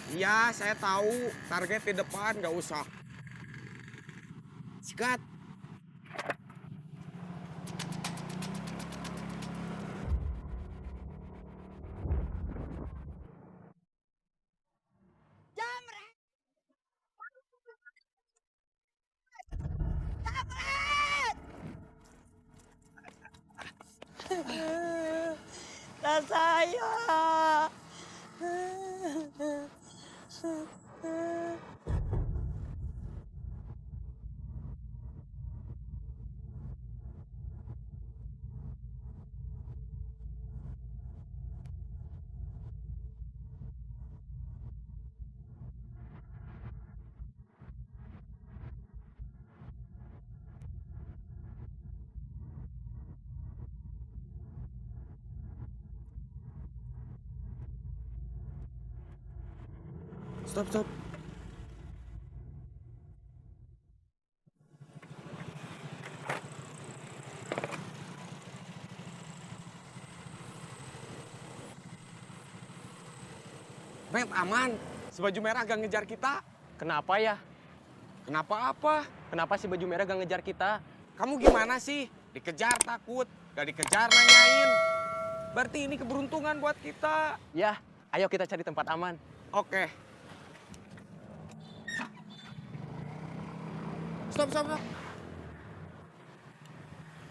Iya, saya tahu. Target di depan, nggak usah. Sikat. Tas saya. Stop, stop. Bet, aman. Si baju merah gak ngejar kita. Kenapa ya? Kenapa apa? Kenapa si baju merah gak ngejar kita? Kamu gimana sih? Dikejar takut, gak dikejar nanyain. Berarti ini keberuntungan buat kita. Ya, ayo kita cari tempat aman. Oke. Stop, stop, stop.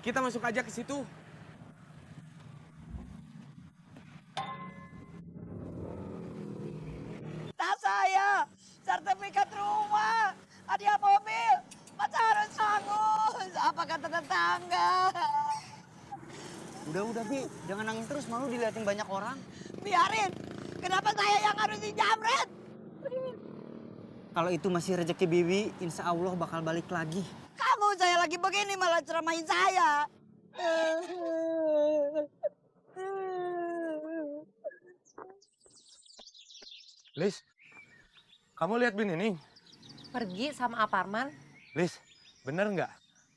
Kita masuk aja ke situ. Tas saya. Sertifikat rumah. Hadiah mobil. Pacaran sangus. Apa kata tetangga? Udah, Bi. Jangan nangis terus, malu diliatin banyak orang. Biarin. Kenapa saya yang harus dijamret? Kalau itu masih rezeki Bibi, insya Allah bakal balik lagi. Kamu saya lagi begini malah ceramahin saya. Lis, kamu lihat Bin ini? Pergi sama Aparman? Lis, bener nggak?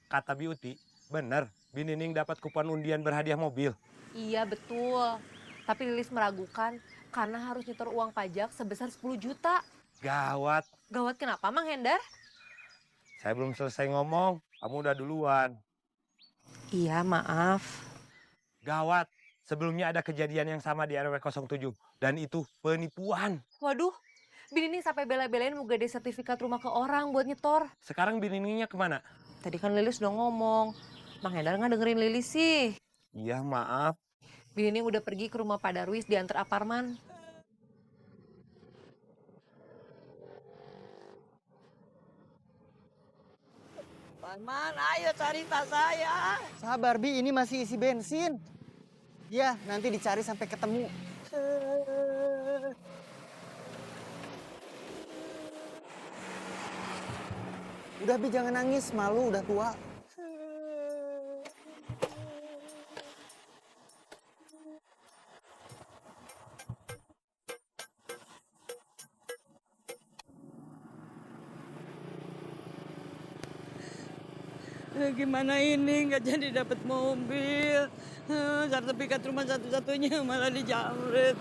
Kata Biuti, bener. Bin Nining dapat kupon undian berhadiah mobil. Iya betul. Tapi Lilis meragukan karena harus nyetor uang pajak sebesar 10 juta. Gawat, Gawat kenapa Mang Hendar? saya belum selesai ngomong. Kamu udah duluan. Iya maaf. Gawat, sebelumnya ada kejadian yang sama di RW 07. Dan itu penipuan. Waduh, Bin ini sampai bela-belain mau gade sertifikat rumah ke orang buat nyetor. Sekarang Bin Niningnya kemana? Tadi kan Lilis udah ngomong. Mang Hendar nggak dengerin Lilis sih. Iya, maaf. Bin ini udah pergi ke rumah Pak Darwis diantar Aparman. Paman, ayo cari tas saya. Sabar, Bi. Ini masih isi bensin. Ya, nanti dicari sampai ketemu. Udah, Bi. Jangan nangis. Malu, udah tua. Gimana ini nggak jadi dapat mobil. Sertifikat rumah satu-satunya malah dijamret.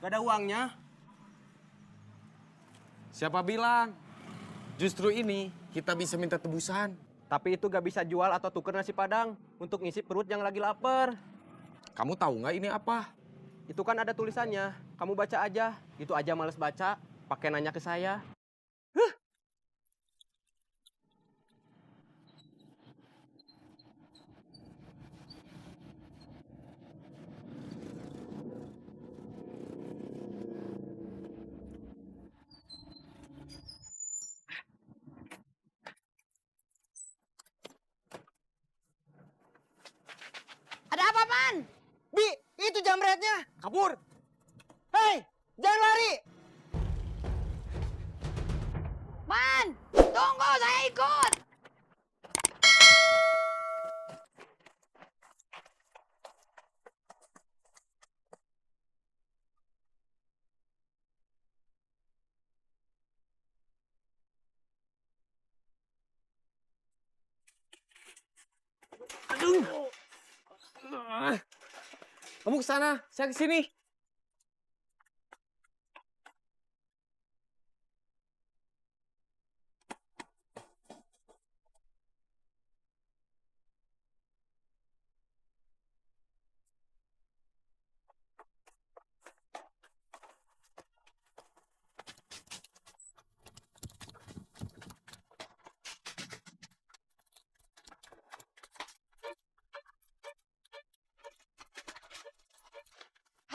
Gak ada uangnya. Siapa bilang? Justru ini kita bisa minta tebusan. Tapi itu gak bisa jual atau tuker nasi padang untuk ngisi perut yang lagi lapar. Kamu tahu nggak ini apa? Itu kan ada tulisannya. Kamu baca aja. Itu aja males baca. Pakai nanya ke saya. dompetnya? Kabur. Hei, jangan lari! Man, tunggu, saya ikut! Kamu ke sana, saya ke sini.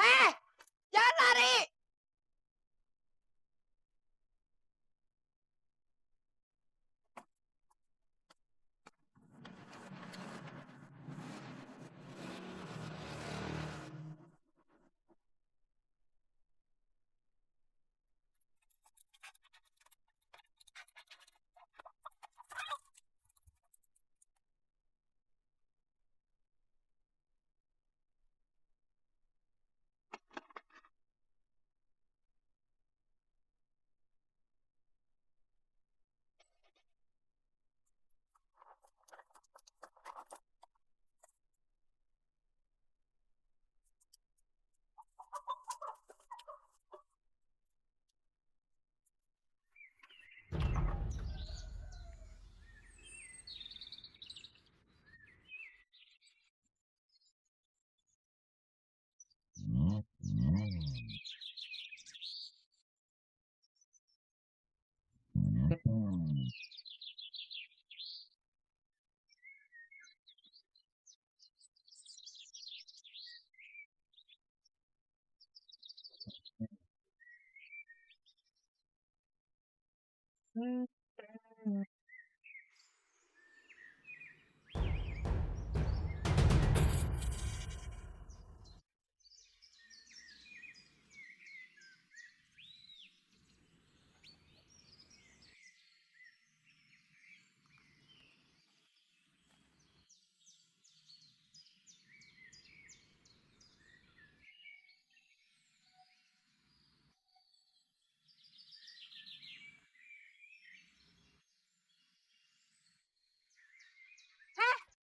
Hei, jangan lari!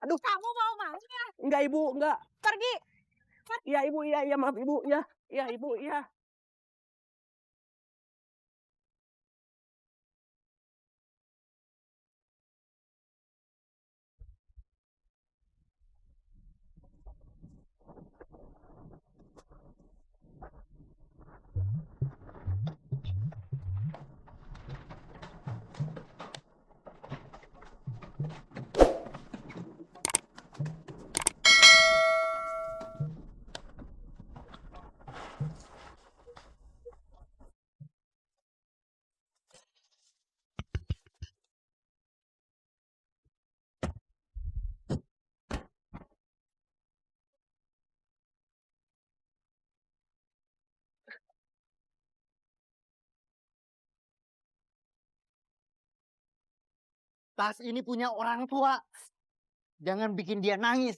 Aduh. Kamu mau ya? Enggak, Ibu, enggak. Pergi! Iya, Ibu, iya, maaf, Ibu, iya. Iya, Ibu, iya. Tas ini punya orang tua. Jangan bikin dia nangis.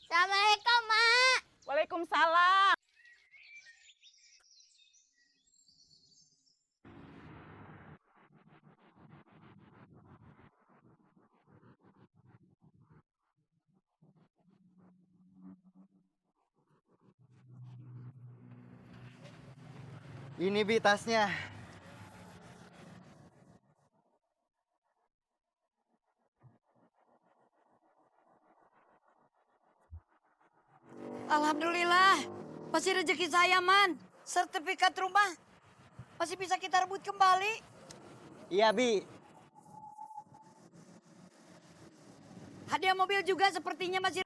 Assalamualaikum, Mak. Waalaikumsalam. Ini Bi tasnya. Alhamdulillah, masih rezeki saya, Man. Sertifikat rumah masih bisa kita rebut kembali. Iya, Bi. Hadiah mobil juga sepertinya masih...